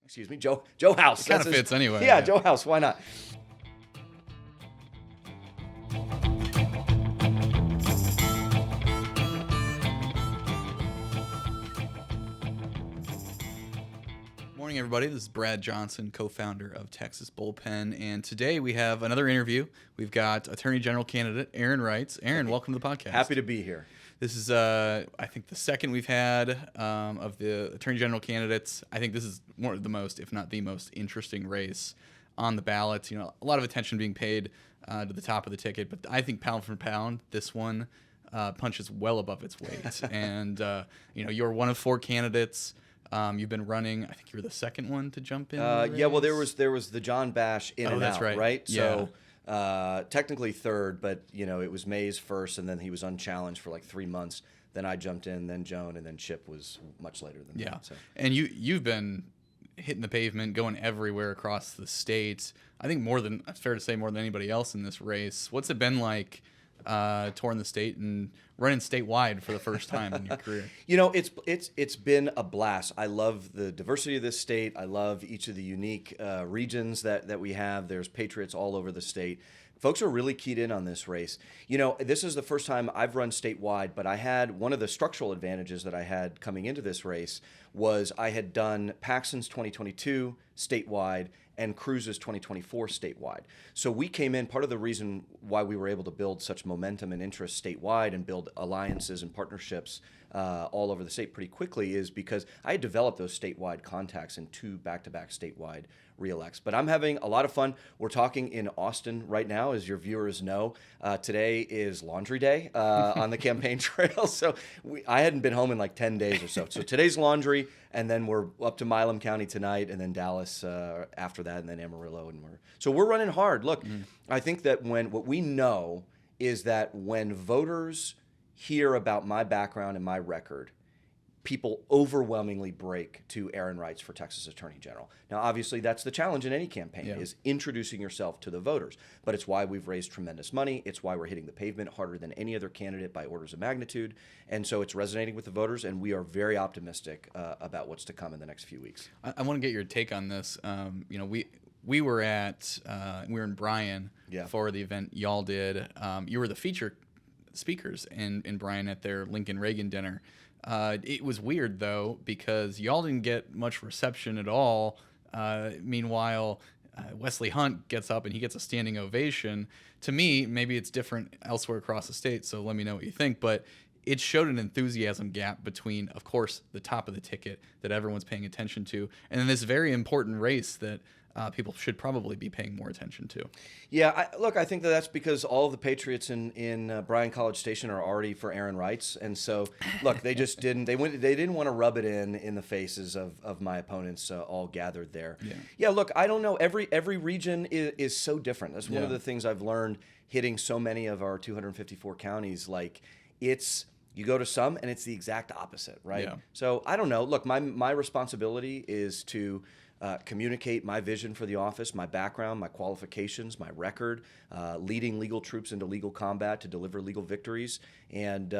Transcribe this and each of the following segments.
Excuse me, Joe House. It kind of fits anyway. Yeah, Joe House. Why not? Morning, everybody. This is Brad Johnson, co-founder of Texas Bullpen, and today we have another interview. We've got Attorney General candidate Aaron Reitz. Aaron, welcome to the podcast. Happy to be here. This is, I think, the second we've had of the Attorney General candidates. I think this is one of the most, if not the most, interesting race on the ballot. You know, a lot of attention being paid to the top of the ticket, but I think pound for pound, this one punches well above its weight. And you're one of four candidates. You've been running. I think you were the second one to jump in. Yeah, well, there was the John Bash in and that's out, right? So technically third, but it was Mays first, and then he was unchallenged for like 3 months. Then I jumped in, then Joan, and then Chip was much later than that. So. And you've been hitting the pavement, going everywhere across the state. I think it's fair to say more than anybody else in this race. What's it been like touring the state and running statewide for the first time in your career? It's been a blast. I love the diversity of this state. I love each of the unique regions that we have. There's patriots all over the state. Folks are really keyed in on this race. This is the first time I've run statewide, but I had one of the structural advantages that I had coming into this race was I had done Paxton's 2022 statewide and Cruz's 2024 statewide. So we came in, part of the reason why we were able to build such momentum and interest statewide and build alliances and partnerships all over the state pretty quickly is because I had developed those statewide contacts in 2 back-to-back statewide re-elects. But I'm having a lot of fun. We're talking in Austin right now, as your viewers know. Today is laundry day on the campaign trail. So I hadn't been home in like 10 days or so. So today's laundry, and then we're up to Milam County tonight, and then Dallas after that, and then Amarillo. So we're running hard. Look, I think that what we know is that when voters hear about my background and my record, people overwhelmingly break to Aaron Reitz for Texas Attorney General. Now, obviously, that's the challenge in any campaign, is introducing yourself to the voters. But it's why we've raised tremendous money. It's why we're hitting the pavement harder than any other candidate by orders of magnitude. And so it's resonating with the voters, and we are very optimistic about what's to come in the next few weeks. I want to get your take on this. We were in Bryan for the event y'all did. You were the feature speakers in Bryan at their Lincoln Reagan dinner. It was weird, though, because y'all didn't get much reception at all. Meanwhile, Wesley Hunt gets up and he gets a standing ovation. To me, maybe it's different elsewhere across the state, so let me know what you think. But it showed an enthusiasm gap between, of course, the top of the ticket that everyone's paying attention to, and then this very important race that people should probably be paying more attention to. Yeah, I think that's because all of the patriots in Bryan College Station are already for Aaron Reitz, and so look, they just didn't. They didn't want to rub it in the faces of my opponents all gathered there. Yeah. Look, I don't know. Every region is so different. That's one of the things I've learned hitting so many of our 254 counties. Like you go to some and it's the exact opposite, right? Yeah. So I don't know. Look, my responsibility is to communicate my vision for the office, my background, my qualifications, my record, leading legal troops into legal combat to deliver legal victories. And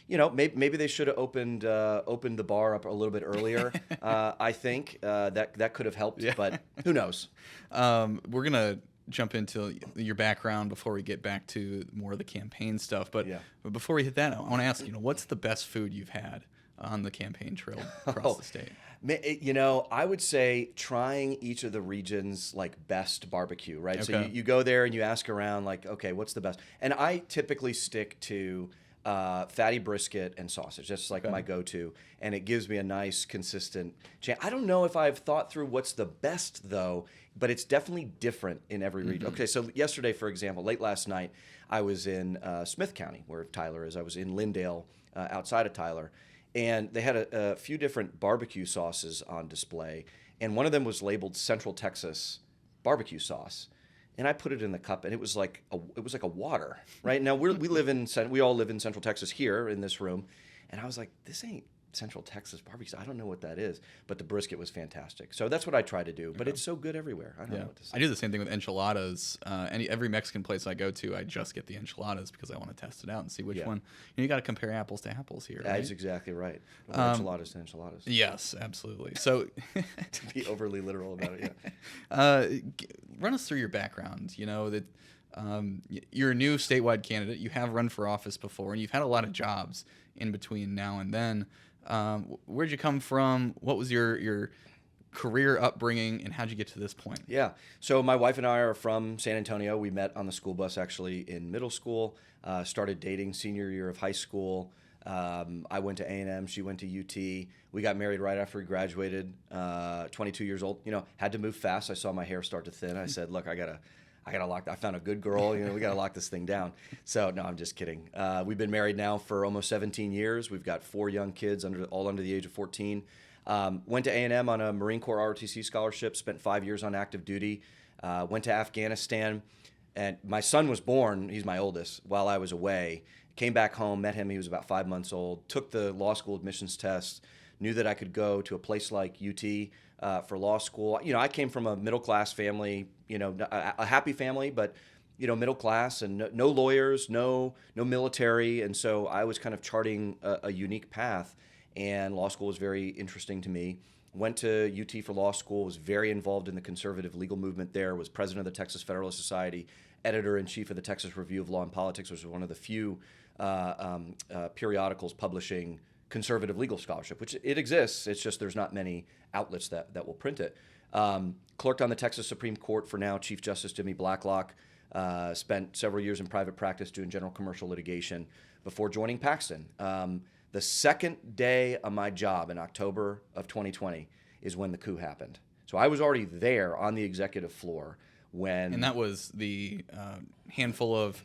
maybe they should have opened the bar up a little bit earlier. I think that could have helped, but who knows? We're gonna jump into your background before we get back to more of the campaign stuff. But before we hit that, I want to ask, what's the best food you've had on the campaign trail across the state? I would say trying each of the regions' best barbecue, right? Okay. So you go there and you ask around, okay, what's the best? And I typically stick to fatty brisket and sausage. That's my go-to, and it gives me a nice, consistent chance. I don't know if I've thought through what's the best, though, but it's definitely different in every region. Okay, so yesterday, for example, late last night, I was in Smith County, where Tyler is. I was in Lindale, outside of Tyler. And they had a few different barbecue sauces on display, and one of them was labeled Central Texas barbecue sauce. And I put it in the cup, and it was like a water, right? Now we all live in Central Texas here in this room, and I was like, this ain't Central Texas barbecue. I don't know what that is, but the brisket was fantastic. So that's what I try to do. But it's so good everywhere. I don't know what to say. I do the same thing with enchiladas. Every Mexican place I go to, I just get the enchiladas because I want to test it out and see which one. You got to compare apples to apples here. Right? That's exactly right. Enchiladas to enchiladas. Yes, absolutely. So to be overly literal about it, run us through your background. That you're a new statewide candidate. You have run for office before, and you've had a lot of jobs in between now and then. Where'd you come from? What was your career upbringing, and how'd you get to this point? Yeah. So my wife and I are from San Antonio. We met on the school bus actually in middle school, started dating senior year of high school. I went to A&M. She went to UT. We got married right after we graduated, 22 years old. Had to move fast. I saw my hair start to thin. I said, look, I gotta lock. I found a good girl. We gotta lock this thing down. So no, I'm just kidding. We've been married now for almost 17 years. We've got 4 young kids all under the age of 14. Went to A&M on a Marine Corps ROTC scholarship. Spent 5 years on active duty. Went to Afghanistan, and my son was born. He's my oldest. While I was away, came back home. Met him. He was about 5 months old. Took the law school admissions test. Knew that I could go to a place like UT for law school. I came from a middle class family. A happy family, but middle class, and no lawyers, no military, and so I was kind of charting a unique path. And law school was very interesting to me. Went to UT for law school. Was very involved in the conservative legal movement there. Was president of the Texas Federalist Society, editor-in-chief of the Texas Review of Law and Politics, which was one of the few periodicals publishing conservative legal scholarship, which it exists. It's just there's not many outlets that will print it. Clerked on the Texas Supreme Court for now Chief Justice Jimmy Blacklock. Spent several years in private practice doing general commercial litigation before joining Paxton. The second day of my job in October of 2020 is when the coup happened. So I was already there on the executive floor when... And that was the handful of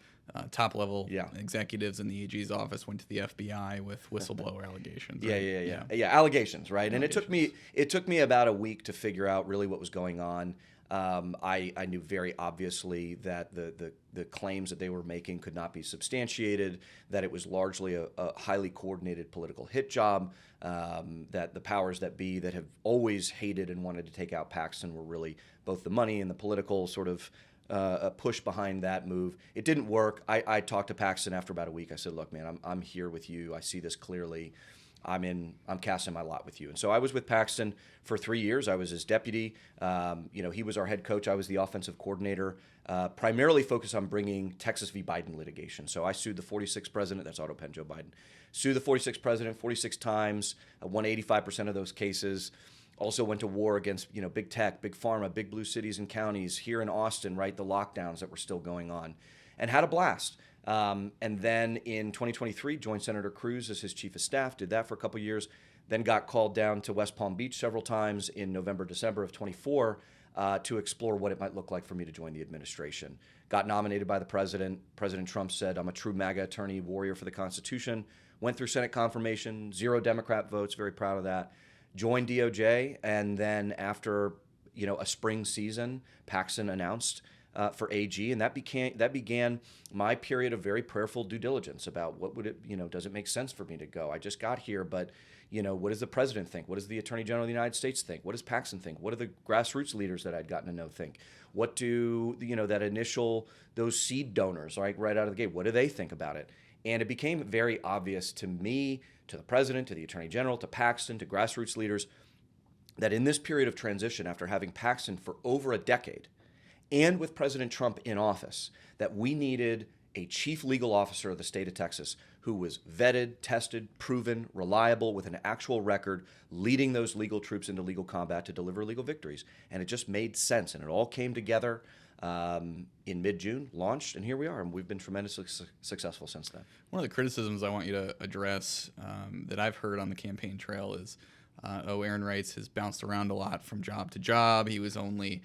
top-level executives in the AG's office went to the FBI with whistleblower allegations. Right? Yeah, allegations, right? Allegations. And it took me about a week to figure out really what was going on. I knew very obviously that the claims that they were making could not be substantiated, that it was largely a highly coordinated political hit job, that the powers that be that have always hated and wanted to take out Paxton were really both the money and the political sort of push behind that move. It didn't work. I talked to Paxton after about a week. I said, look, man, I'm here with you. I see this clearly. I'm casting my lot with you. And so I was with Paxton for 3 years. I was his deputy. He was our head coach. I was the offensive coordinator, primarily focused on bringing Texas v. Biden litigation. So I sued the 46th president. That's auto pen Joe Biden. Sued the 46th president 46 times. Won 85% of those cases. Also went to war against big tech, big pharma, big blue cities and counties here in Austin, right? The lockdowns that were still going on, and had a blast. And then in 2023, joined Senator Cruz as his chief of staff, did that for a couple of years, then got called down to West Palm Beach several times in November, December of 24 to explore what it might look like for me to join the administration. Got nominated by the president. President Trump said, I'm a true MAGA attorney, warrior for the Constitution. Went through Senate confirmation, 0 Democrat votes, very proud of that. Joined DOJ, and then after a spring season, Paxton announced for AG, and that began my period of very prayerful due diligence about what would it, does it make sense for me to go? I just got here, but what does the president think? What does the Attorney General of the United States think? What does Paxton think? What do the grassroots leaders that I'd gotten to know think? What do those seed donors, right out of the gate, what do they think about it? And it became very obvious to me, to the president, to the Attorney General, to Paxton, to grassroots leaders, that in this period of transition, after having Paxton for over a decade, and with President Trump in office, that we needed a chief legal officer of the state of Texas who was vetted, tested, proven, reliable, with an actual record, leading those legal troops into legal combat to deliver legal victories. And it just made sense, and it all came together in mid-June, launched, and here we are. And we've been tremendously successful since then. One of the criticisms I want you to address that I've heard on the campaign trail is, Aaron Reitz has bounced around a lot from job to job. He was only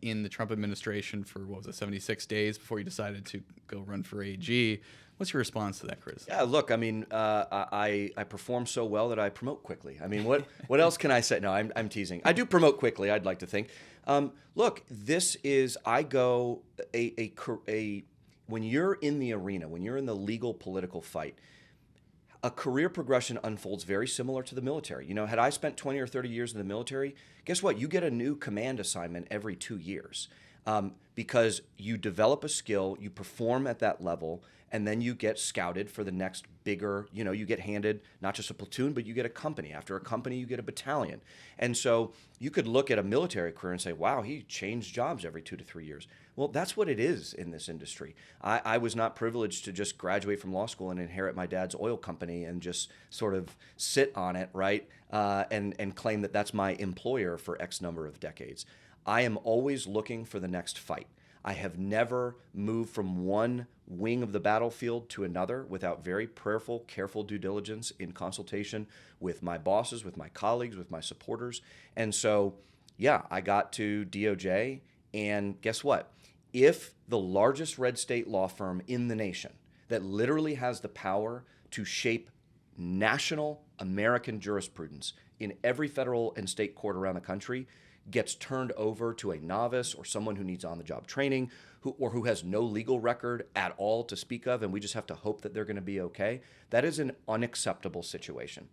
in the Trump administration for, 76 days before he decided to go run for AG. What's your response to that criticism? Yeah, look, I mean, I perform so well that I promote quickly. I mean, what else can I say? No, I'm teasing. I do promote quickly, I'd like to think. Look, this is, when you're in the arena, when you're in the legal political fight, a career progression unfolds very similar to the military. Had I spent 20 or 30 years in the military, guess what? You get a new command assignment every 2 years, because you develop a skill, you perform at that level, and then you get scouted for the next bigger, you get handed not just a platoon, but you get a company. After a company, you get a battalion. And so you could look at a military career and say, wow, he changed jobs every 2 to 3 years. Well, that's what it is in this industry. I was not privileged to just graduate from law school and inherit my dad's oil company and just sort of sit on it, right? And claim that that's my employer for X number of decades. I am always looking for the next fight. I have never moved from one wing of the battlefield to another without very prayerful, careful due diligence in consultation with my bosses, with my colleagues, with my supporters. And so, yeah, I got to DOJ, and guess what? If the largest red state law firm in the nation that literally has the power to shape national American jurisprudence in every federal and state court around the country gets turned over to a novice or someone who needs on-the-job training who has no legal record at all to speak of, and we just have to hope that they're going to be okay, that is an unacceptable situation,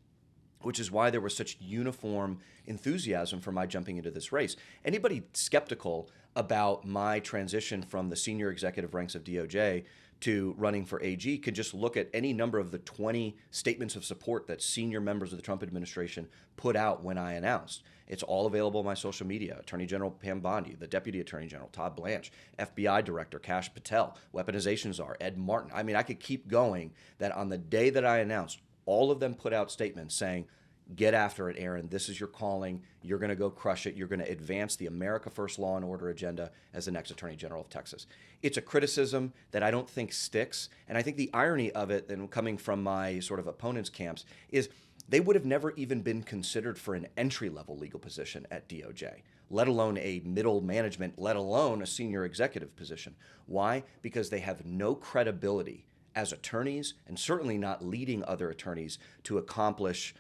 which is why there was such uniform enthusiasm for my jumping into this race. Anybody skeptical about my transition from the senior executive ranks of DOJ to running for AG could just look at any number of the 20 statements of support that senior members of the Trump administration put out when I announced. It's all available on my social media. Attorney General Pam Bondi, the Deputy Attorney General Todd Blanche, FBI Director Kash Patel, Weaponization Czar Ed Martin. I mean, I could keep going, that on the day that I announced, all of them put out statements saying, get after it, Aaron. This is your calling. You're going to go crush it. You're going to advance the America First law and order agenda as the next Attorney General of Texas. It's a criticism that I don't think sticks. And I think the irony of it, and coming from my sort of opponents' camps, is they would have never even been considered for an entry-level legal position at DOJ, let alone a middle management, let alone a senior executive position. Why? Because they have no credibility as attorneys, and certainly not leading other attorneys to accomplish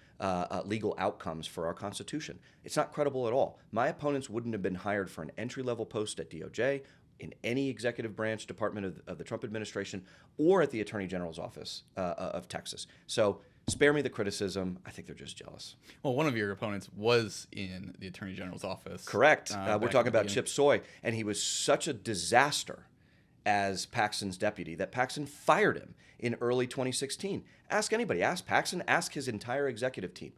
legal outcomes for our Constitution. It's not credible at all. My opponents wouldn't have been hired for an entry-level post at DOJ, in any executive branch department of the Trump administration, or at the Attorney General's office of Texas. So spare me the criticism. I think they're just jealous. Well, one of your opponents was in the Attorney General's office. Correct. We're talking about Chip Soy, and he was such a disaster as Paxton's deputy that Paxton fired him in early 2016. Ask anybody. Ask Paxton. Ask his entire executive team.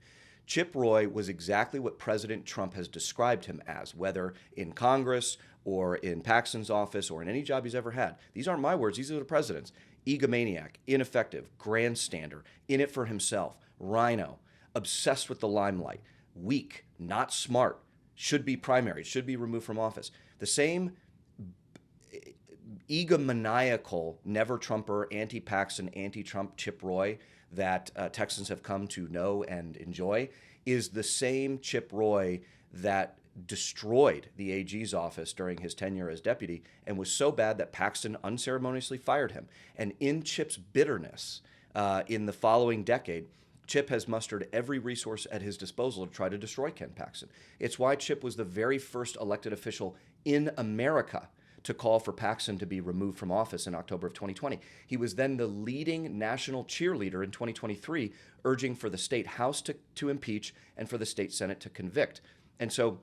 Chip Roy was exactly what President Trump has described him as, whether in Congress or in Paxton's office or in any job he's ever had. These aren't my words. These are the president's. Egomaniac, ineffective, grandstander, in it for himself, rhino, obsessed with the limelight, weak, not smart, should be primary, should be removed from office. The same egomaniacal, never-Trumper, anti-Paxton, anti-Trump Chip Roy that Texans have come to know and enjoy is the same Chip Roy that destroyed the AG's office during his tenure as deputy and was so bad that Paxton unceremoniously fired him. And in Chip's bitterness in the following decade, Chip has mustered every resource at his disposal to try to destroy Ken Paxton. It's why Chip was the very first elected official in America to call for Paxton to be removed from office in October of 2020. He was then the leading national cheerleader in 2023, urging for the state House to impeach and for the state Senate to convict. And so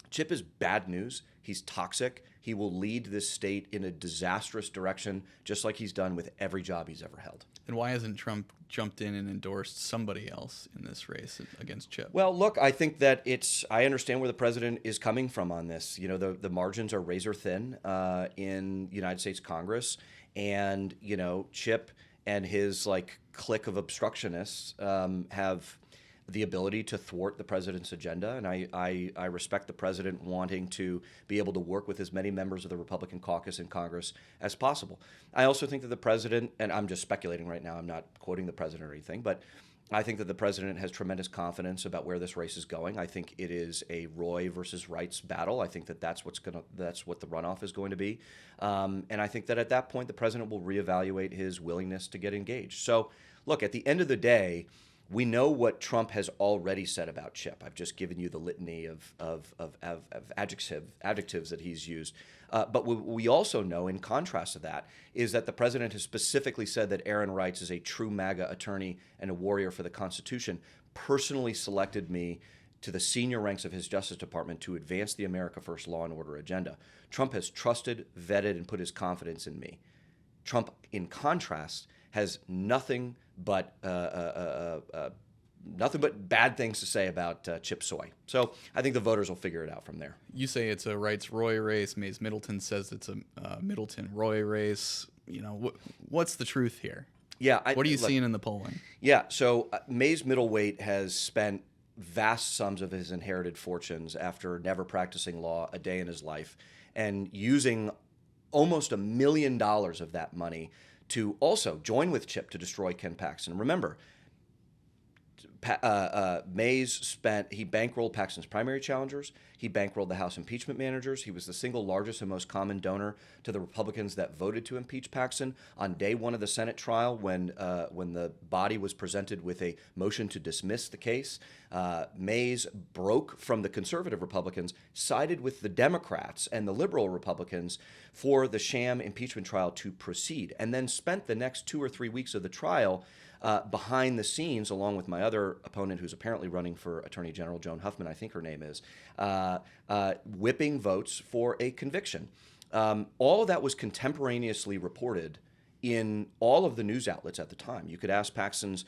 Chip is bad news. He's toxic. He will lead this state in a disastrous direction, just like he's done with every job he's ever held. And why hasn't Trump jumped in and endorsed somebody else in this race against Chip? Well, look, I think that I understand where the president is coming from on this. You know, the margins are razor thin in United States Congress. And, you know, Chip and his clique of obstructionists have the ability to thwart the president's agenda, and I respect the president wanting to be able to work with as many members of the Republican caucus in Congress as possible. I also think that the president, and I'm just speculating right now, I'm not quoting the president or anything, but I think that the president has tremendous confidence about where this race is going. I think it is a Roy versus Reitz battle. I think that that's what the runoff is going to be, and I think that at that point the president will reevaluate his willingness to get engaged. So, look, at the end of the day, We know what Trump has already said about Chip. I've just given you the litany of adjectives that he's used. But what we also know, in contrast to that, is that the president has specifically said that Aaron Reitz is a true MAGA attorney and a warrior for the Constitution, personally selected me to the senior ranks of his Justice Department to advance the America First law and order agenda. Trump has trusted, vetted, and put his confidence in me. Trump, in contrast, has nothing but bad things to say about Chip Soy. So I think the voters will figure it out from there. You say it's a Reitz-Roy race. Mays Middleton says it's a Middleton-Roy race. What's the truth here? Yeah. What are you seeing in the polling? Yeah. So Mays Middleweight has spent vast sums of his inherited fortunes after never practicing law a day in his life and using almost $1 million of that money to also join with Chip to destroy Ken Paxton. Remember, Mays he bankrolled Paxton's primary challengers. He bankrolled the House impeachment managers. He was the single largest and most common donor to the Republicans that voted to impeach Paxton. On day one of the Senate trial, when the body was presented with a motion to dismiss the case, Mays broke from the conservative Republicans, sided with the Democrats and the liberal Republicans for the sham impeachment trial to proceed, and then spent the next 2 or 3 weeks of the trial behind the scenes, along with my other opponent, who's apparently running for Attorney General, Joan Huffman, I think her name is, whipping votes for a conviction. All of that was contemporaneously reported in all of the news outlets at the time. You could ask Paxton's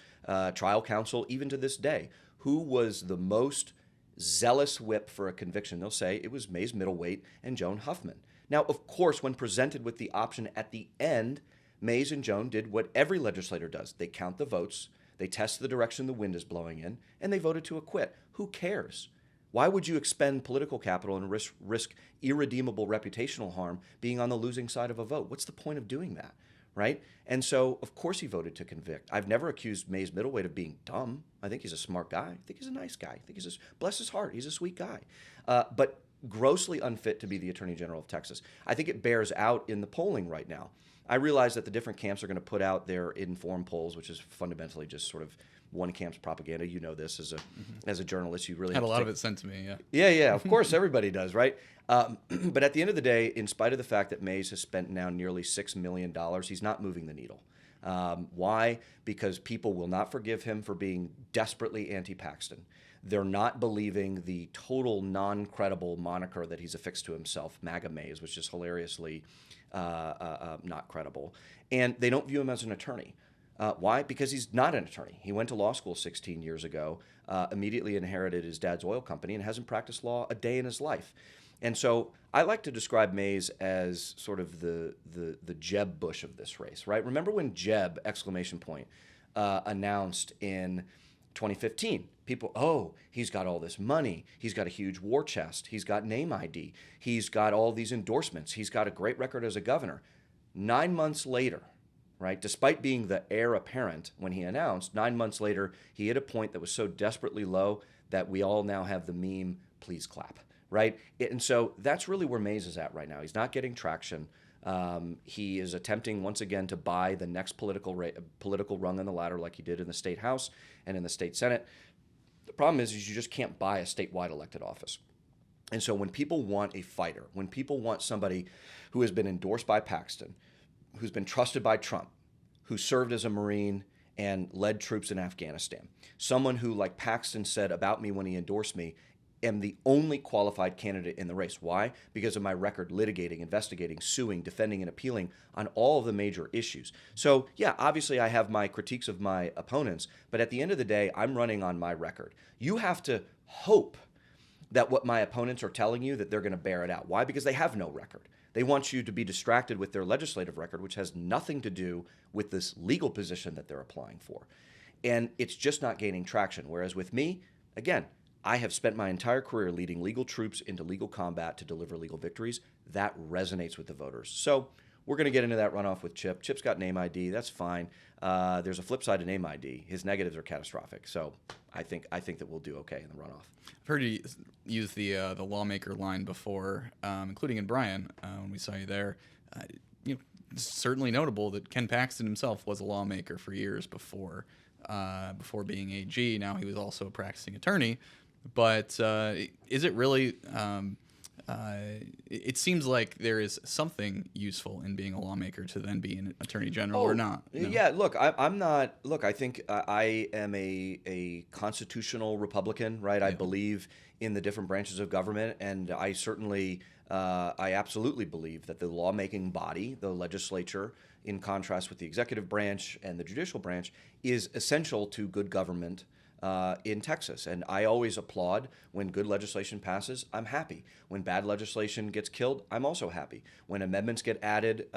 trial counsel, even to this day, who was the most zealous whip for a conviction. They'll say it was Mays Middleweight and Joan Huffman. Now, of course, when presented with the option at the end, Mays and Joan did what every legislator does. They count the votes, they test the direction the wind is blowing in, and they voted to acquit. Who cares? Why would you expend political capital and risk irredeemable reputational harm being on the losing side of a vote? What's the point of doing that, right? And so, of course, he voted to convict. I've never accused Mays Middleweight of being dumb. I think he's a smart guy. I think he's a nice guy. I think bless his heart, he's a sweet guy. But grossly unfit to be the Attorney General of Texas. I think it bears out in the polling right now. I realize that the different camps are going to put out their informed polls, which is fundamentally just sort of one camp's propaganda. You know this as a journalist. You really had a lot of it sent to me. Yeah. Of course, everybody does, right? But at the end of the day, in spite of the fact that Mays has spent now nearly $6 million, he's not moving the needle. Why? Because people will not forgive him for being desperately anti-Paxton. They're not believing the total non-credible moniker that he's affixed to himself, MAGA Mays, which is hilariously not credible. And they don't view him as an attorney. Why? Because he's not an attorney. He went to law school 16 years ago, immediately inherited his dad's oil company, and hasn't practiced law a day in his life. And so I like to describe Mays as sort of the Jeb Bush of this race, right? Remember when Jeb, ! Announced in 2015, people, he's got all this money. He's got a huge war chest. He's got name ID. He's got all these endorsements. He's got a great record as a governor. 9 months later, right, despite being the heir apparent when he announced, 9 months later, he hit a point that was so desperately low that we all now have the meme, please clap, right? And so that's really where Mays is at right now. He's not getting traction. He is attempting once again to buy the next political rung on the ladder like he did in the state house and in the state senate. The problem is you just can't buy a statewide elected office. And so when people want a fighter, when people want somebody who has been endorsed by Paxton, who's been trusted by Trump, who served as a Marine and led troops in Afghanistan, someone who, like Paxton said about me when he endorsed me, am the only qualified candidate in the race. Why? Because of my record litigating, investigating, suing, defending, and appealing on all of the major issues. So, yeah, obviously I have my critiques of my opponents, but at the end of the day, I'm running on my record. You have to hope that what my opponents are telling you, that they're going to bear it out. Why? Because they have no record. They want you to be distracted with their legislative record, which has nothing to do with this legal position that they're applying for. And it's just not gaining traction. Whereas with me, again, I have spent my entire career leading legal troops into legal combat to deliver legal victories. That resonates with the voters. So we're going to get into that runoff with Chip. Chip's got name ID. That's fine. There's a flip side to name ID. His negatives are catastrophic. So I think that we'll do okay in the runoff. I've heard you use the lawmaker line before, including in Bryan when we saw you there. It's certainly notable that Ken Paxton himself was a lawmaker for years before before being AG. Now he was also a practicing attorney. But is it really? It seems like there is something useful in being a lawmaker to then be an attorney general or not. No? Yeah, look, I'm not. Look, I think I am a constitutional Republican, right? I believe in the different branches of government, and I certainly, I absolutely believe that the lawmaking body, the legislature, in contrast with the executive branch and the judicial branch, is essential to good government in Texas. And I always applaud when good legislation passes. I'm happy. When bad legislation gets killed, I'm also happy. When amendments get added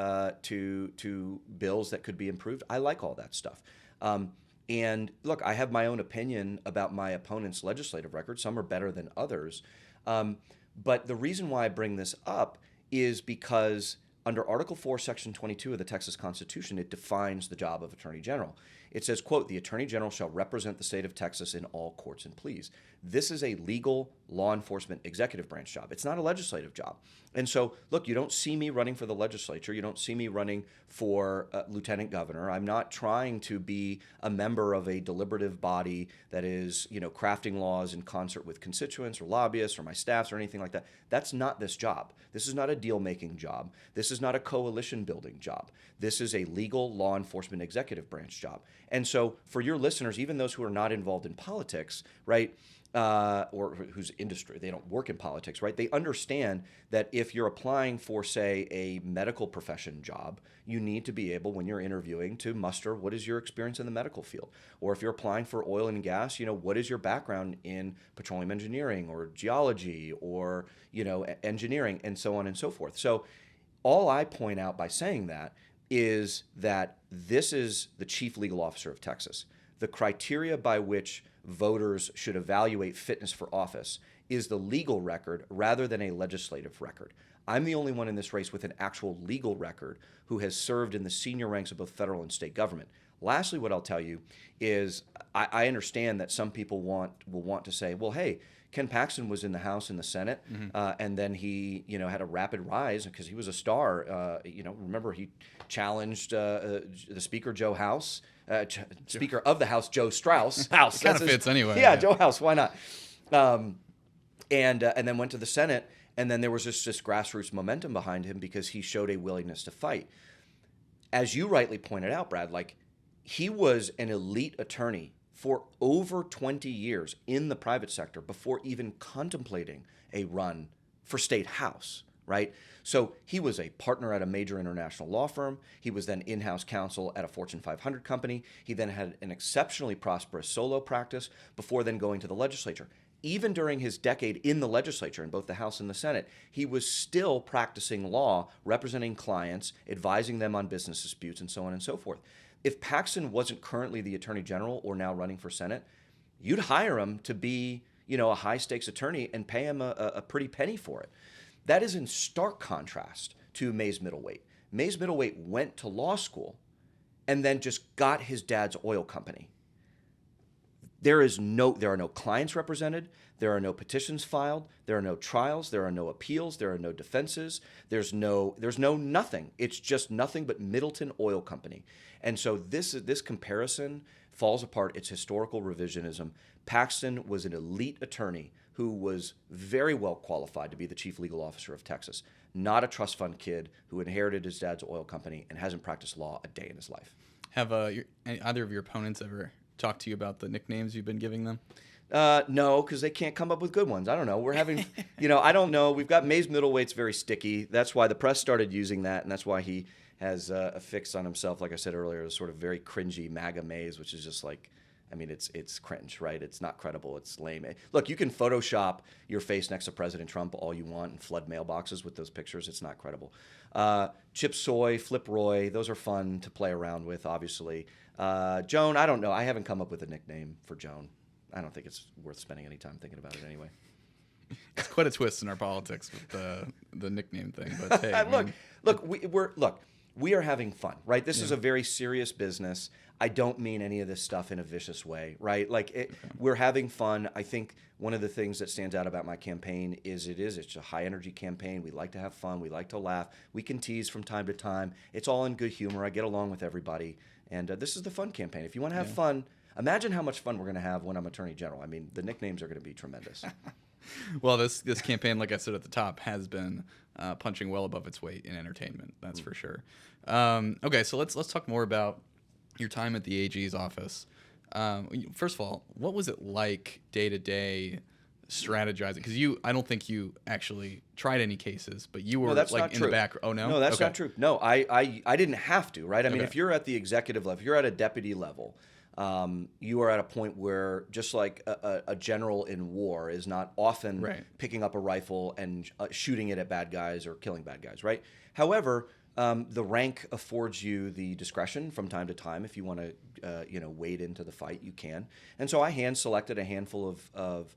to bills that could be improved, I like all that stuff. And look, I have my own opinion about my opponent's legislative record. Some are better than others. But the reason why I bring this up is because under Article 4, Section 22 of the Texas Constitution, it defines the job of Attorney General. It says, quote, "The Attorney General shall represent the state of Texas in all courts and pleas." This is a legal law enforcement executive branch job. It's not a legislative job. And so, look, you don't see me running for the legislature. You don't see me running for lieutenant governor. I'm not trying to be a member of a deliberative body that is, crafting laws in concert with constituents or lobbyists or my staffs or anything like that. That's not this job. This is not a deal-making job. This is not a coalition-building job. This is a legal law enforcement executive branch job. And so for your listeners, even those who are not involved in politics, right, or whose industry, they don't work in politics, right? They understand that if you're applying for, say, a medical profession job, you need to be able, when you're interviewing, to muster what is your experience in the medical field. Or if you're applying for oil and gas, what is your background in petroleum engineering or geology or, engineering and so on and so forth. So all I point out by saying that is that this is the chief legal officer of Texas. The criteria by which voters should evaluate fitness for office is the legal record rather than a legislative record. I'm the only one in this race with an actual legal record who has served in the senior ranks of both federal and state government. Lastly, what I'll tell you is I understand that some people will want to say, well, hey, Ken Paxton was in the House and the Senate, and then he, had a rapid rise because he was a star. Remember he challenged the Speaker, Joe House, Speaker of the House, Joe Strauss. House kind of fits anyway. Yeah, Joe House. Why not? And then went to the Senate, and then there was just this grassroots momentum behind him because he showed a willingness to fight. As you rightly pointed out, Brad, he was an elite attorney for over 20 years in the private sector before even contemplating a run for state house, right? So he was a partner at a major international law firm. He was then in-house counsel at a Fortune 500 company. He then had an exceptionally prosperous solo practice before then going to the legislature. Even during his decade in the legislature, in both the House and the Senate, he was still practicing law, representing clients, advising them on business disputes, and so on and so forth. If Paxton wasn't currently the Attorney General or now running for Senate, you'd hire him to be, a high-stakes attorney and pay him a pretty penny for it. That is in stark contrast to Mays Middleweight. Mays Middleweight went to law school and then just got his dad's oil company. There are no clients represented. There are no petitions filed. There are no trials. There are no appeals. There are no defenses. There's no nothing. It's just nothing but Middleton Oil Company. And so this comparison falls apart. It's historical revisionism. Paxton was an elite attorney who was very well qualified to be the chief legal officer of Texas, not a trust fund kid who inherited his dad's oil company and hasn't practiced law a day in his life. Have either of your opponents ever talked to you about the nicknames you've been giving them? No, because they can't come up with good ones. I don't know. We're having, I don't know. We've got Mays Middleweight's very sticky. That's why the press started using that, and that's why he has affixed on himself, like I said earlier, a sort of very cringy MAGA Mays, which is just like, it's cringe, right? It's not credible. It's lame. Look, you can Photoshop your face next to President Trump all you want and flood mailboxes with those pictures. It's not credible. Chip Soy, Flip Roy, those are fun to play around with, obviously. Joan, I don't know. I haven't come up with a nickname for Joan. I don't think it's worth spending any time thinking about it anyway. It's quite a twist in our politics with the nickname thing. But hey, we are having fun, right? This is a very serious business. I don't mean any of this stuff in a vicious way, right? We're having fun. I think one of the things that stands out about my campaign is it's a high energy campaign. We like to have fun. We like to laugh. We can tease from time to time. It's all in good humor. I get along with everybody. And this is the fun campaign. If you want to have fun, Imagine how much fun we're going to have when I'm Attorney General. I mean, the nicknames are going to be tremendous. Well, this campaign, like I said at the top, has been punching well above its weight in entertainment. That's for sure. Okay, so let's talk more about your time at the AG's office. First of all, what was it like day to day strategizing? Because I don't think you actually tried any cases, but you were like in the back. Oh no, no, that's not true. No, I didn't have to. Right? I mean, if you're at the executive level, if you're at a deputy level. You are at a point where, just like a general in war is not often picking up a rifle and shooting it at bad guys or killing bad guys, right? However, the rank affords you the discretion from time to time. If you want to, wade into the fight, you can. And so I hand-selected a handful of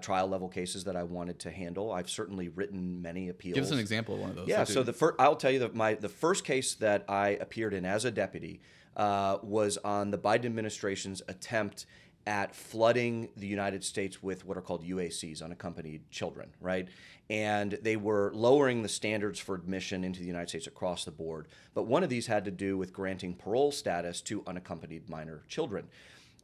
trial level cases that I wanted to handle. I've certainly written many appeals. Give us an example of one of those. Yeah, so I'll tell you that the first case that I appeared in as a deputy was on the Biden administration's attempt at flooding the United States with what are called UACs, unaccompanied children, right? And they were lowering the standards for admission into the United States across the board. But one of these had to do with granting parole status to unaccompanied minor children.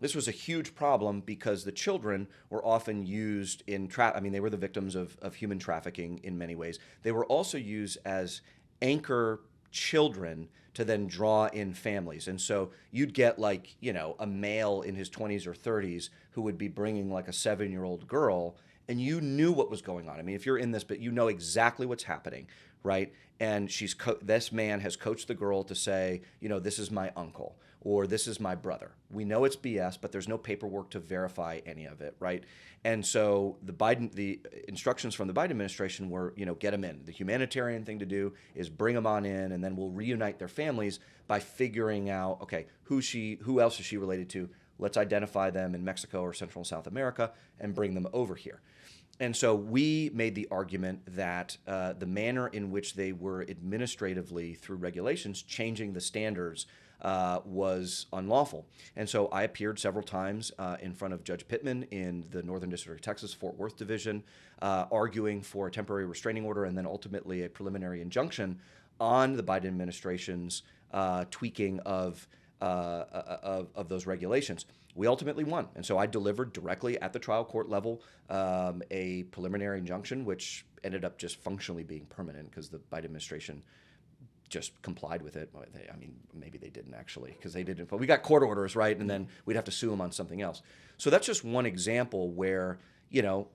This was a huge problem because the children were often used in they were the victims of human trafficking in many ways. They were also used as anchor children to then draw in families. And so you'd get a male in his 20s or 30s who would be bringing like a 7-year-old girl, and you knew what was going on. I mean, if you're in this, but you know exactly what's happening, right? And this man has coached the girl to say, this is my uncle or this is my brother. We know it's BS, but there's no paperwork to verify any of it, right? And so the instructions from the Biden administration were, get them in. The humanitarian thing to do is bring them on in, and then we'll reunite their families by figuring out, okay, who else is she related to? Let's identify them in Mexico or Central and South America and bring them over here. And so we made the argument that the manner in which they were administratively, through regulations, changing the standards was unlawful. And so I appeared several times in front of Judge Pittman in the Northern District of Texas, Fort Worth Division, arguing for a temporary restraining order and then ultimately a preliminary injunction on the Biden administration's tweaking of those regulations. We ultimately won. And so I delivered directly at the trial court level a preliminary injunction, which ended up just functionally being permanent because the Biden administration just complied with it. I mean, maybe they didn't actually, because they didn't. But we got court orders, right? And then we'd have to sue them on something else. So that's just one example where,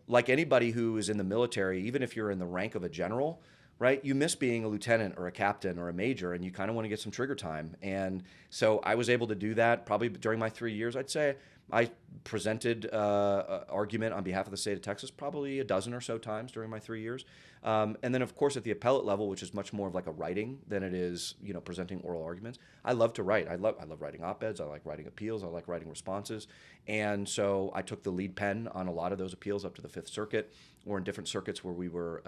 like anybody who is in the military, even if you're in the rank of a general, right, you miss being a lieutenant or a captain or a major, and you kind of want to get some trigger time. And so I was able to do that probably during my 3 years. I'd say I presented an argument on behalf of the state of Texas probably a dozen or so times during my 3 years. And then, of course, at the appellate level, which is much more of like a writing than it is, presenting oral arguments. I love to write. I love writing op-eds. I like writing appeals. I like writing responses. And so I took the lead pen on a lot of those appeals up to the Fifth Circuit, or in different circuits where we were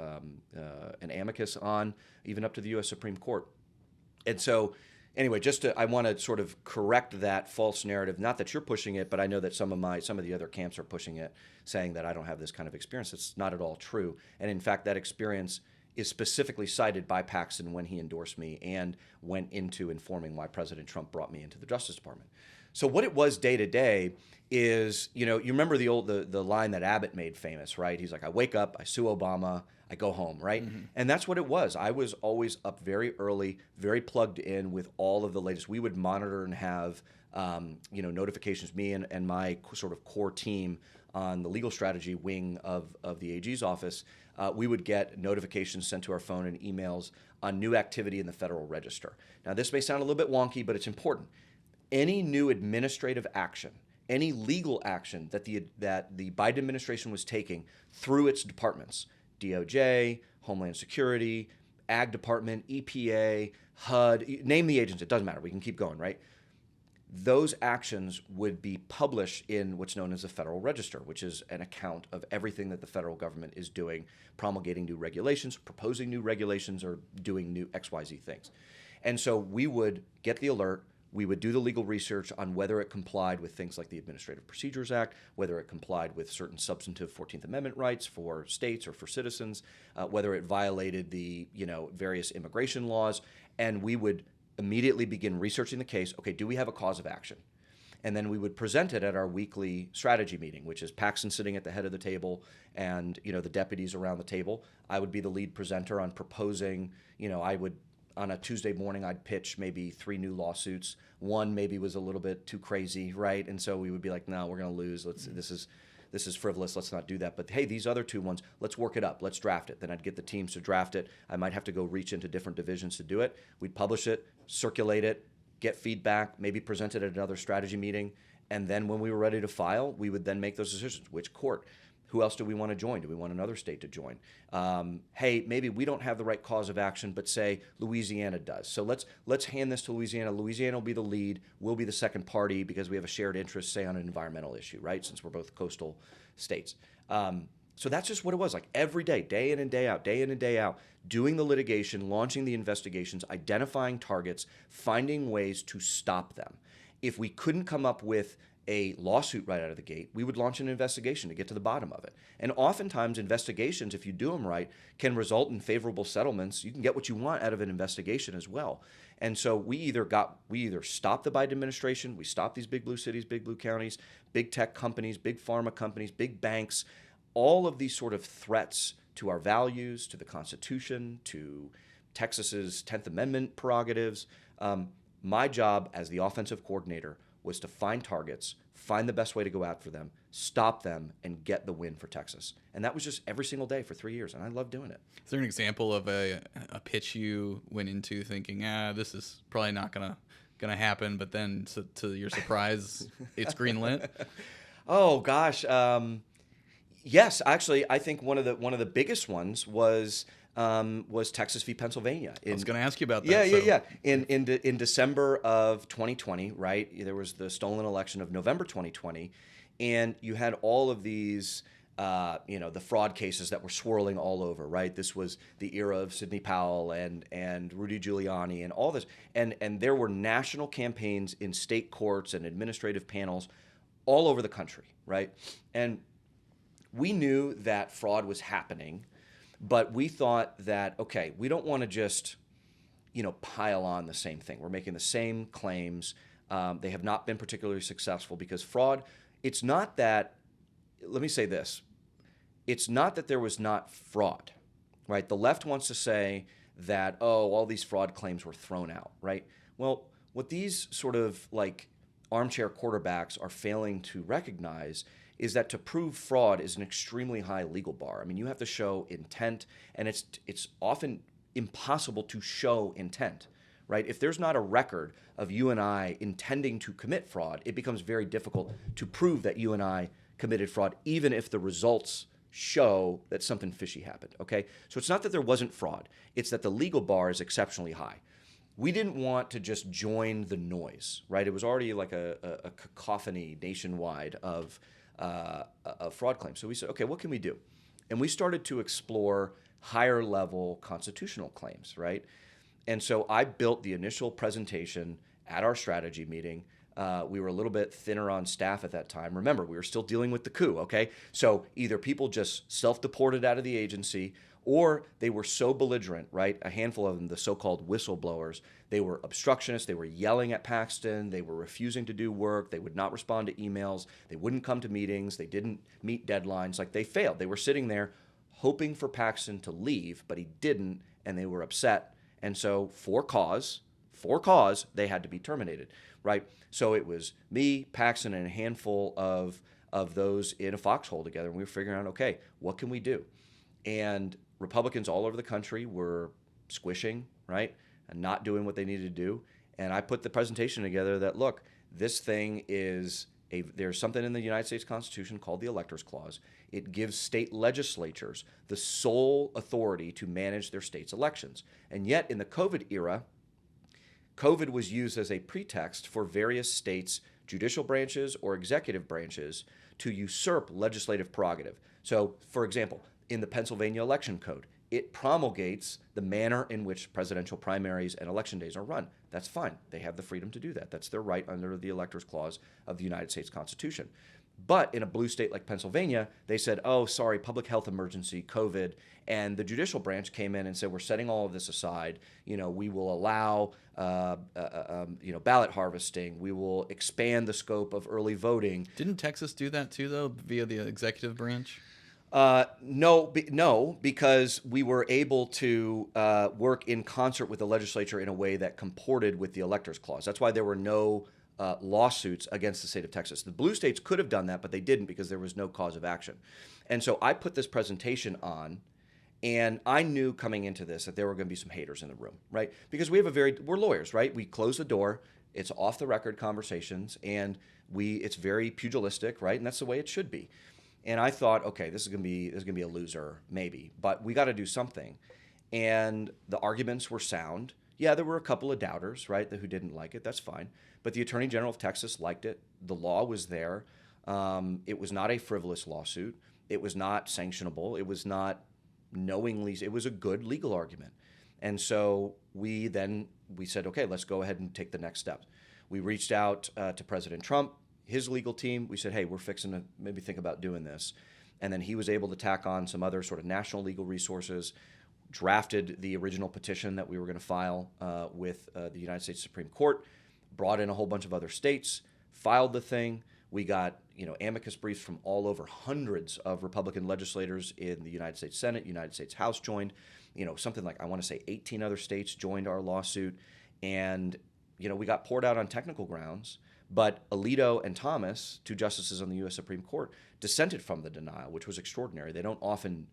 an amicus on, even up to the U.S. Supreme Court. And so anyway, I want to sort of correct that false narrative. Not that you're pushing it, but I know that some of the other camps are pushing it, saying that I don't have this kind of experience. It's not at all true. And in fact, that experience is specifically cited by Paxton when he endorsed me and went into informing why President Trump brought me into the Justice Department. So what it was day to day is, you remember the line that Abbott made famous, right? He's like, I wake up, I sue Obama, I go home, right? Mm-hmm. And that's what it was. I was always up very early, very plugged in with all of the latest. We would monitor and have, notifications. Me and my sort of core team on the legal strategy wing of the AG's office, we would get notifications sent to our phone and emails on new activity in the Federal Register. Now, this may sound a little bit wonky, but it's important. Any new administrative action, any legal action that the Biden administration was taking through its departments, DOJ, Homeland Security, Ag Department, EPA, HUD, name the agents, it doesn't matter. We can keep going, right? Those actions would be published in what's known as the Federal Register, which is an account of everything that the federal government is doing, promulgating new regulations, proposing new regulations, or doing new XYZ things. And so we would get the alert. We would do the legal research on whether it complied with things like the Administrative Procedures Act, whether it complied with certain substantive 14th Amendment rights for states or for citizens, whether it violated the various immigration laws, and we would immediately begin researching the case. Okay, do we have a cause of action? and then we would present it at our weekly strategy meeting, which is Paxton sitting at the head of the table and, the deputies around the table. I would be the lead presenter on proposing, I would, on a Tuesday morning, I'd pitch maybe 3 new lawsuits. One maybe was a little bit too crazy, right? And so we would be like, no, we're going to lose. This is frivolous. Let's not do that. But hey, these other 2 ones, let's work it up. Let's draft it. Then I'd get the teams to draft it. I might have to go reach into different divisions to do it. We'd publish it, circulate it, get feedback, maybe present it at another strategy meeting. And then when we were ready to file, we would then make those decisions. Which court? Who else do we want to join? Do we want another state to join? Hey, maybe we don't have the right cause of action, but say Louisiana does. So let's hand this to Louisiana. Louisiana will be the lead. We'll be the second party because we have a shared interest, say, on an environmental issue, right? Since we're both coastal states. So that's just what it was, like every day in and day out, doing the litigation, launching the investigations, identifying targets, finding ways to stop them. If we couldn't come up with a lawsuit right out of the gate, we would launch an investigation to get to the bottom of it. And oftentimes investigations, if you do them right, can result in favorable settlements. You can get what you want out of an investigation as well. And so we either stopped the Biden administration, we stopped these big blue cities, big blue counties, big tech companies, big pharma companies, big banks, all of these sort of threats to our values, to the Constitution, to Texas's 10th Amendment prerogatives. My job as the offensive coordinator was to find targets, find the best way to go out for them, stop them, and get the win for Texas. And that was just every single day for 3 years, and I loved doing it. Is there an example of a pitch you went into thinking, this is probably not gonna happen, but then to your surprise, it's greenlit? Oh gosh, yes. Actually, I think one of the biggest ones was Texas v. Pennsylvania. I was going to ask you about that. Yeah. In December of 2020, right? There was the stolen election of November 2020, and you had all of these, the fraud cases that were swirling all over, right? This was the era of Sidney Powell and Rudy Giuliani and all this, and there were national campaigns in state courts and administrative panels all over the country, right? And we knew that fraud was happening. But we thought that, okay, we don't want to just, pile on the same thing. We're making the same claims. They have not been particularly successful because fraud, it's not that, let me say this, it's not that there was not fraud, right? The left wants to say that, all these fraud claims were thrown out, right? Well, what these sort of like armchair quarterbacks are failing to recognize is that to prove fraud is an extremely high legal bar. I mean, you have to show intent, and it's often impossible to show intent, right? If there's not a record of you and I intending to commit fraud, it becomes very difficult to prove that you and I committed fraud, even if the results show that something fishy happened, okay? So it's not that there wasn't fraud. It's that the legal bar is exceptionally high. We didn't want to just join the noise, right? It was already like a cacophony nationwide of fraud claims. So we said, okay, what can we do? And we started to explore higher level constitutional claims, right? And so I built the initial presentation at our strategy meeting. We were a little bit thinner on staff at that time. Remember, we were still dealing with the coup, okay? So either people just self-deported out of the agency, or they were so belligerent, right? A handful of them, the so-called whistleblowers, they were obstructionists, they were yelling at Paxton, they were refusing to do work, they would not respond to emails, they wouldn't come to meetings, they didn't meet deadlines, like they failed. They were sitting there hoping for Paxton to leave, but he didn't, and they were upset. And so for cause, they had to be terminated, right? So it was me, Paxton, and a handful of those in a foxhole together, and we were figuring out, okay, what can we do? And Republicans all over the country were squishing, right, and not doing what they needed to do. And I put the presentation together that, look, this thing is there's something in the United States Constitution called the Electors Clause. It gives state legislatures the sole authority to manage their state's elections. And yet in the COVID era, COVID was used as a pretext for various states' judicial branches or executive branches to usurp legislative prerogative. So, for example, in the Pennsylvania Election Code, it promulgates the manner in which presidential primaries and election days are run. That's fine. They have the freedom to do that. That's their right under the Electors Clause of the United States Constitution. But in a blue state like Pennsylvania, they said, oh, sorry, public health emergency, COVID. And the judicial branch came in and said, we're setting all of this aside. We will allow, ballot harvesting. We will expand the scope of early voting. Didn't Texas do that too, though, via the executive branch? No, because we were able to work in concert with the legislature in a way that comported with the Electors Clause. That's why there were no lawsuits against the state of Texas. The blue states could have done that, but they didn't because there was no cause of action. And so I put this presentation on, and I knew coming into this that there were going to be some haters in the room, right? Because we're lawyers, right? We close the door. It's off the record conversations, and it's very pugilistic, right? And that's the way it should be. And I thought, okay, this is gonna be a loser, maybe, but we got to do something. And the arguments were sound. Yeah, there were a couple of doubters, right, who didn't like it. That's fine. But the Attorney General of Texas liked it. The law was there. It was not a frivolous lawsuit. It was not sanctionable. It was not knowingly. It was a good legal argument. And so we said, okay, let's go ahead and take the next steps. We reached out to President Trump, his legal team. We said, hey, we're fixing to maybe think about doing this. And then he was able to tack on some other sort of national legal resources, drafted the original petition that we were going to file with the United States Supreme Court, brought in a whole bunch of other states, filed the thing. We got amicus briefs from all over. Hundreds of Republican legislators in the United States Senate, United States House joined. Something like, I want to say 18 other states joined our lawsuit. And we got poured out on technical grounds. But Alito and Thomas, two justices on the U.S. Supreme Court, dissented from the denial, which was extraordinary. They don't often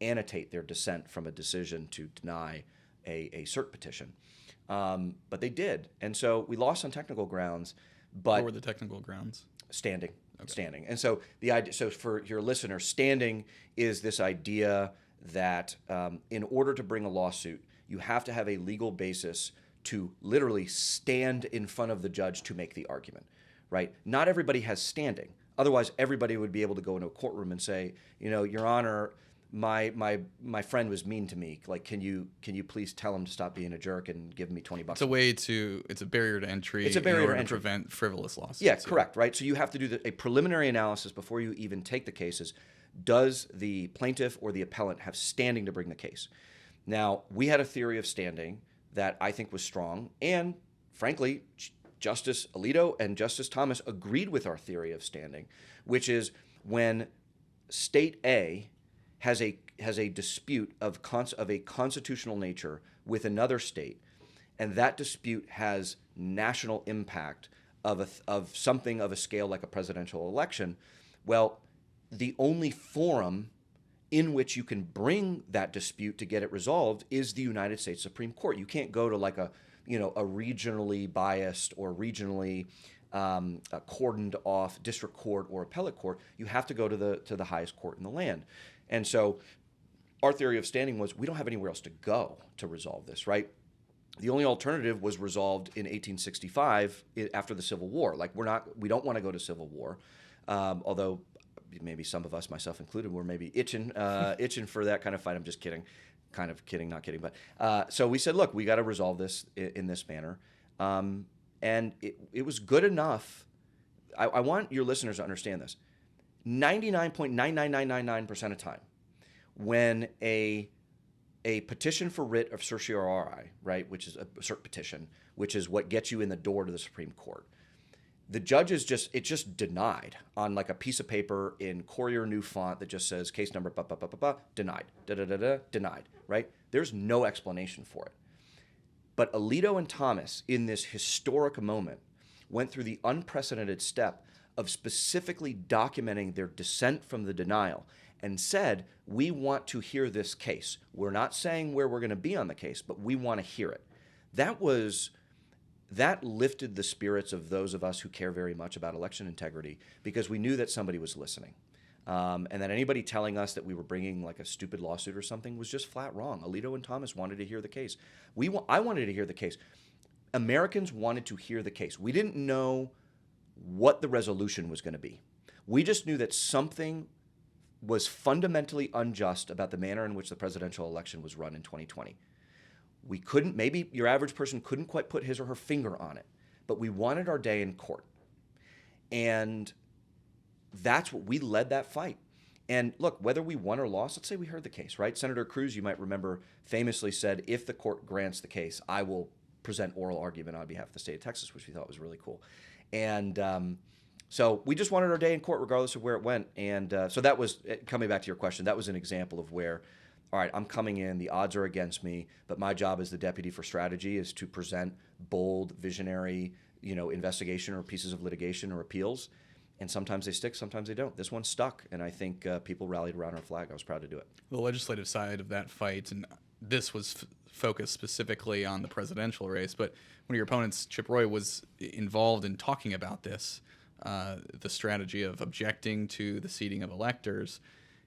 annotate their dissent from a decision to deny a cert petition. But they did. And so we lost on technical grounds. But what were the technical grounds? Standing. Okay. Standing. And so the idea, so for your listeners, standing is this idea that in order to bring a lawsuit, you have to have a legal basis to literally stand in front of the judge to make the argument, right? Not everybody has standing. Otherwise, everybody would be able to go into a courtroom and say, Your Honor, my friend was mean to me. Like, can you please tell him to stop being a jerk and give me $20? It's a barrier to entry. It's a barrier in order to entry. To prevent frivolous lawsuits. Yeah, correct, right? So you have to do a preliminary analysis before you even take the cases. Does the plaintiff or the appellant have standing to bring the case? Now, we had a theory of standing that I think was strong, and frankly, Justice Alito and Justice Thomas agreed with our theory of standing, which is when State A has a dispute of a constitutional nature with another state, and that dispute has national impact of something of a scale like a presidential election, well, the only forum in which you can bring that dispute to get it resolved is the United States Supreme Court. You can't go to like a regionally biased or regionally cordoned off district court or appellate court. You have to go to the highest court in the land. And so our theory of standing was we don't have anywhere else to go to resolve this, right? The only alternative was resolved in 1865 after the Civil War. Like we don't want to go to civil war, although maybe some of us, myself included, were maybe itching for that kind of fight. I'm just kidding, kind of kidding, not kidding. But so we said, look, we got to resolve this in this manner, and it was good enough. I want your listeners to understand this. 99.99999% of time, when a petition for writ of certiorari, right, which is a cert petition, which is what gets you in the door to the Supreme Court, the judge is just denied on like a piece of paper in Courier new font that just says case number denied, denied, right? There's no explanation for it. But Alito and Thomas, in this historic moment, went through the unprecedented step of specifically documenting their dissent from the denial and said, we want to hear this case. We're not saying where we're going to be on the case, but we want to hear it. That lifted the spirits of those of us who care very much about election integrity because we knew that somebody was listening. And that anybody telling us that we were bringing like a stupid lawsuit or something was just flat wrong. Alito and Thomas wanted to hear the case. I wanted to hear the case. Americans wanted to hear the case. We didn't know what the resolution was going to be. We just knew that something was fundamentally unjust about the manner in which the presidential election was run in 2020. We couldn't, maybe your average person couldn't quite put his or her finger on it, but we wanted our day in court. And that's what we led that fight. And look, whether we won or lost, let's say we heard the case, right? Senator Cruz, you might remember, famously said, if the court grants the case, I will present oral argument on behalf of the state of Texas, which we thought was really cool. And so we just wanted our day in court regardless of where it went. And so that was, coming back to your question, that was an example of where, all right, I'm coming in, the odds are against me, but my job as the deputy for strategy is to present bold, visionary, investigation or pieces of litigation or appeals. And sometimes they stick, sometimes they don't. This one stuck, and I think people rallied around our flag. I was proud to do it. The legislative side of that fight, and this was focused specifically on the presidential race, but one of your opponents, Chip Roy, was involved in talking about this, the strategy of objecting to the seating of electors.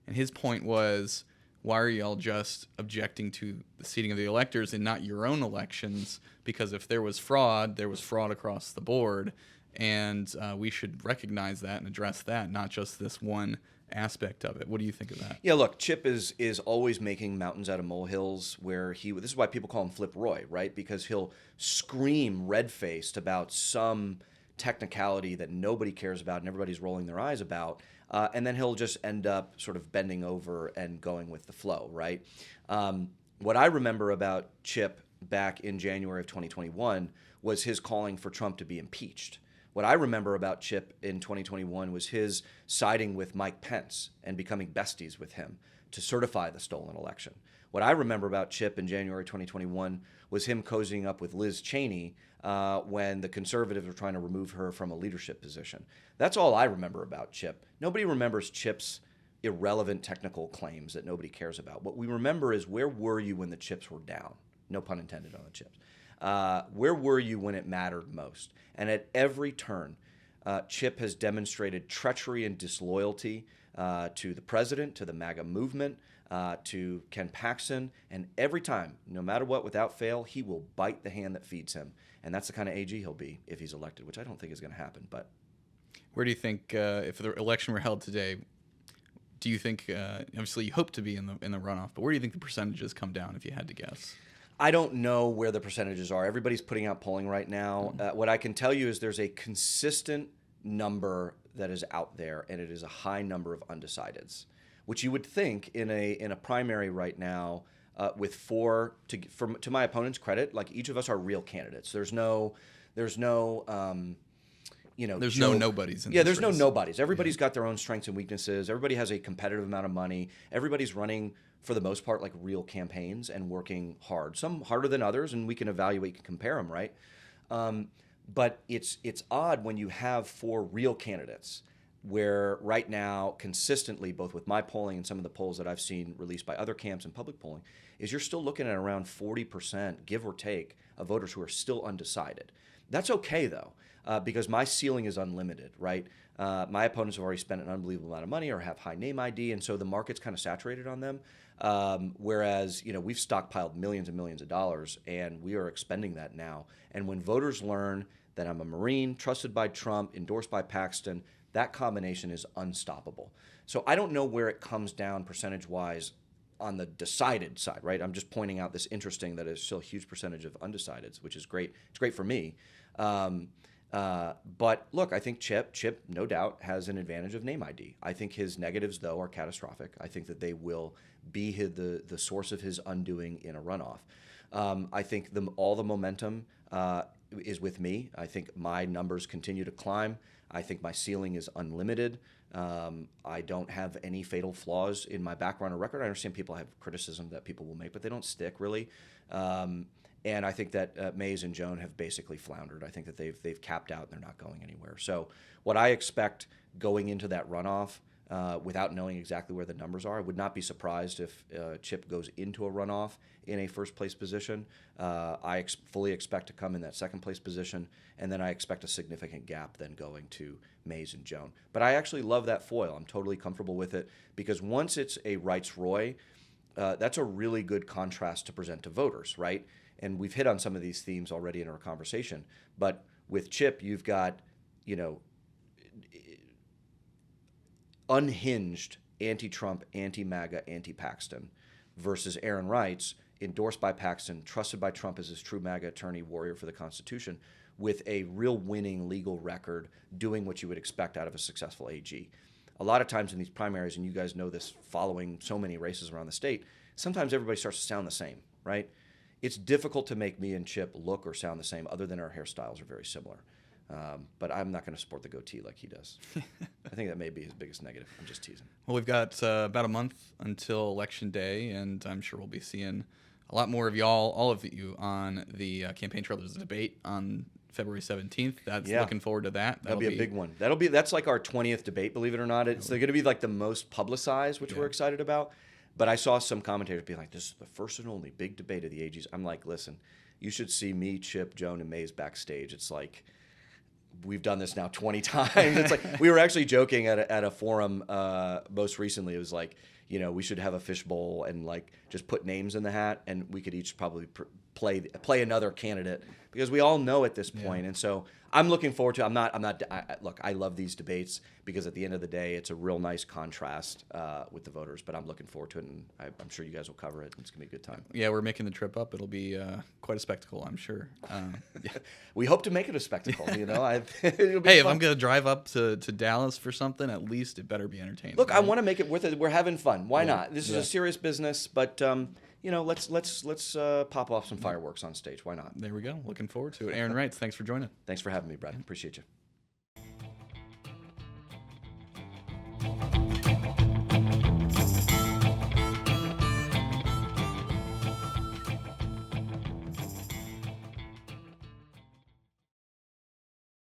And his point was, why are y'all just objecting to the seating of the electors and not your own elections? Because if there was fraud across the board. And we should recognize that and address that, not just this one aspect of it. What do you think of that? Yeah, look, Chip is always making mountains out of molehills where this is why people call him Flip Roy, right? Because he'll scream red-faced about some technicality that nobody cares about and everybody's rolling their eyes about, and then he'll just end up sort of bending over and going with the flow, right? What I remember about Chip back in January of 2021 was his calling for Trump to be impeached. What I remember about Chip in 2021 was his siding with Mike Pence and becoming besties with him to certify the stolen election. What I remember about Chip in January 2021 was him cozying up with Liz Cheney when the conservatives were trying to remove her from a leadership position. That's all I remember about Chip. Nobody remembers Chip's irrelevant technical claims that nobody cares about. What we remember is, where were you when the chips were down? No pun intended on the chips. Where were you when it mattered most? And at every turn, Chip has demonstrated treachery and disloyalty to the president, to the MAGA movement, to Ken Paxton. And every time, no matter what, without fail, he will bite the hand that feeds him. And that's the kind of AG he'll be if he's elected, which I don't think is going to happen. But where do you think, if the election were held today, do you think, obviously you hope to be in the runoff, but where do you think the percentages come down if you had to guess? I don't know where the percentages are. Everybody's putting out polling right now. What I can tell you is there's a consistent number that is out there, and it is a high number of undecideds, which you would think in a primary right now with four. To my opponent's credit, like, each of us are real candidates. There's no There's no nobodies. There's no nobodies. Everybody's got their own strengths and weaknesses. Everybody has a competitive amount of money. Everybody's running, for the most part, like real campaigns and working hard. Some harder than others, and we can evaluate and compare them, right? But it's odd when you have four real candidates, where right now, consistently, both with my polling and some of the polls that I've seen released by other camps and public polling, is you're still looking at around 40%, give or take, of voters who are still undecided. That's okay, though, because my ceiling is unlimited, right? My opponents have already spent an unbelievable amount of money or have high name ID, and so the market's kind of saturated on them. Whereas, we've stockpiled millions and millions of dollars, and we are expending that now. And when voters learn that I'm a Marine, trusted by Trump, endorsed by Paxton, that combination is unstoppable. So I don't know where it comes down percentage-wise on the decided side, right? I'm just pointing out this interesting that is still a huge percentage of undecideds, which is great. It's great for me. But look, I think Chip, no doubt, has an advantage of name ID. I think his negatives, though, are catastrophic. I think that they will be the source of his undoing in a runoff. I think all the momentum is with me. I think my numbers continue to climb. I think my ceiling is unlimited. I don't have any fatal flaws in my background or record. I understand people have criticism that people will make, but they don't stick, really. And I think that Mays and Joan have basically floundered. I think that they've capped out and they're not going anywhere. So what I expect going into that runoff, without knowing exactly where the numbers are, I would not be surprised if Chip goes into a runoff in a first-place position. I fully expect to come in that second-place position, and then I expect a significant gap then going to Mays and Joan. But I actually love that foil. I'm totally comfortable with it, because once it's a Reitz-Roy, that's a really good contrast to present to voters, right? And we've hit on some of these themes already in our conversation. But with Chip, you've got, unhinged anti-Trump, anti-MAGA, anti-Paxton, versus Aaron Reitz, endorsed by Paxton, trusted by Trump as his true MAGA attorney, warrior for the Constitution, with a real winning legal record, doing what you would expect out of a successful AG. a lot of times in these primaries, and you guys know this following so many races around the state, sometimes everybody starts to sound the same, right? It's difficult to make me and Chip look or sound the same, other than our hairstyles are very similar. But I'm not going to sport the goatee like he does. I think that may be his biggest negative. I'm just teasing. Well, we've got about a month until Election Day, and I'm sure we'll be seeing a lot more of y'all, all of you, on the campaign trail. There's a debate on February 17th. Looking forward to that. That'll be a big one. That's like our 20th debate, believe it or not. It's going to be like the most publicized, which we're excited about. But I saw some commentators be like, this is the first and only big debate of the AGs. I'm like, listen, you should see me, Chip, Joan, and Maze backstage. It's like, we've done this now 20 times. It's like, we were actually joking at a forum most recently. It was like, we should have a fishbowl and like just put names in the hat, and we could each probably play another candidate, because we all know at this point. And so I'm looking forward to it. Look, I love these debates because at the end of the day, it's a real nice contrast with the voters, but I'm looking forward to it, and I'm sure you guys will cover it. It's going to be a good time. Yeah, we're making the trip up. It'll be quite a spectacle, I'm sure. We hope to make it a spectacle, Hey, fun. If I'm going to drive up to Dallas for something, at least it better be entertaining. Look, right? I want to make it worth it. We're having fun. Why not? This is a serious business, but let's pop off some fireworks on stage. Why not? There we go. Looking forward to it. Aaron Reitz, thanks for joining. Thanks for having me, Brad. Appreciate you.